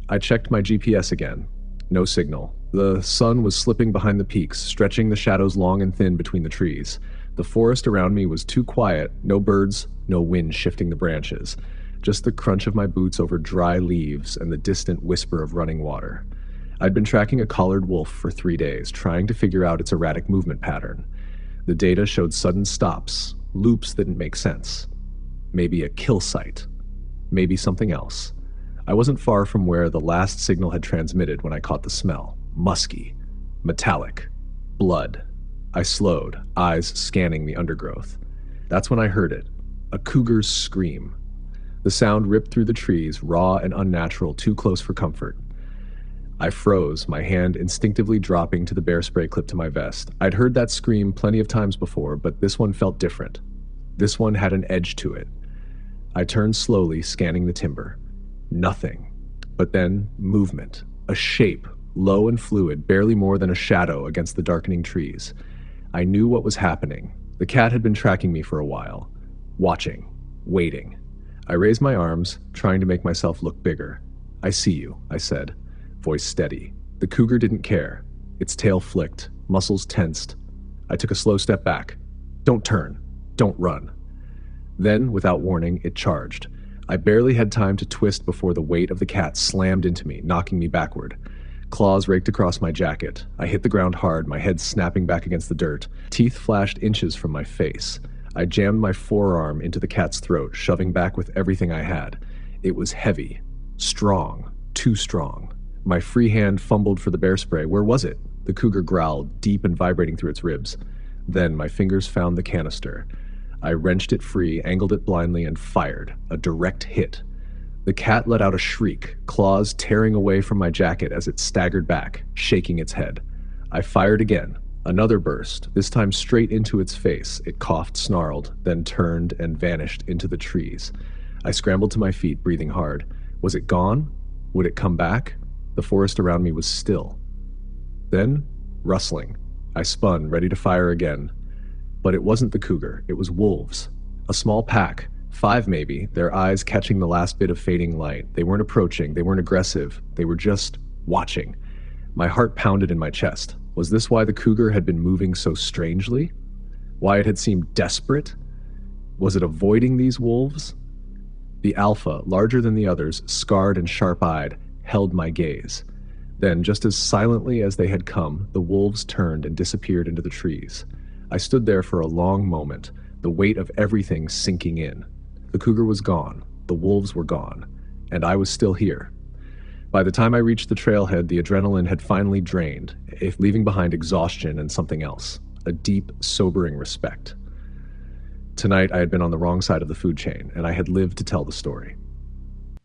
I checked my GPS again. No signal. The sun was slipping behind the peaks, stretching the shadows long and thin between the trees. The forest around me was too quiet, no birds, no wind shifting the branches. Just the crunch of my boots over dry leaves and the distant whisper of running water. I'd been tracking a collared wolf for 3 days, trying to figure out its erratic movement pattern. The data showed sudden stops, loops that didn't make sense. Maybe a kill site. Maybe something else. I wasn't far from where the last signal had transmitted when I caught the smell. Musky. Metallic. Blood. I slowed, eyes scanning the undergrowth. That's when I heard it. A cougar's scream. The sound ripped through the trees, raw and unnatural, too close for comfort. I froze, my hand instinctively dropping to the bear spray clipped to my vest. I'd heard that scream plenty of times before, but this one felt different. This one had an edge to it. I turned slowly, scanning the timber. Nothing. But then, movement. A shape, low and fluid, barely more than a shadow against the darkening trees. I knew what was happening. The cat had been tracking me for a while. Watching. Waiting. I raised my arms, trying to make myself look bigger. "I see you," I said, voice steady. The cougar didn't care. Its tail flicked, muscles tensed. I took a slow step back. "Don't turn. Don't run." Then, without warning, it charged. I barely had time to twist before the weight of the cat slammed into me, knocking me backward. Claws raked across my jacket. I hit the ground hard, my head snapping back against the dirt. Teeth flashed inches from my face. I jammed my forearm into the cat's throat, shoving back with everything I had. It was heavy. Strong. Too strong. My free hand fumbled for the bear spray. Where was it? The cougar growled, deep and vibrating through its ribs. Then my fingers found the canister. I wrenched it free, angled it blindly, and fired. A direct hit. The cat let out a shriek, claws tearing away from my jacket as it staggered back, shaking its head. I fired again. Another burst, this time straight into its face. It coughed, snarled, then turned and vanished into the trees. I scrambled to my feet, breathing hard. Was it gone? Would it come back? The forest around me was still. Then, rustling. I spun, ready to fire again. But it wasn't the cougar, it was wolves. A small pack, 5 maybe, their eyes catching the last bit of fading light. They weren't approaching, they weren't aggressive, they were just watching. My heart pounded in my chest. Was this why the cougar had been moving so strangely? Why it had seemed desperate? Was it avoiding these wolves? The alpha, larger than the others, scarred and sharp-eyed, held my gaze. Then, just as silently as they had come, the wolves turned and disappeared into the trees. I stood there for a long moment, the weight of everything sinking in. The cougar was gone, the wolves were gone, and I was still here. By the time I reached the trailhead, the adrenaline had finally drained, leaving behind exhaustion and something else, a deep, sobering respect. Tonight I had been on the wrong side of the food chain, and I had lived to tell the story.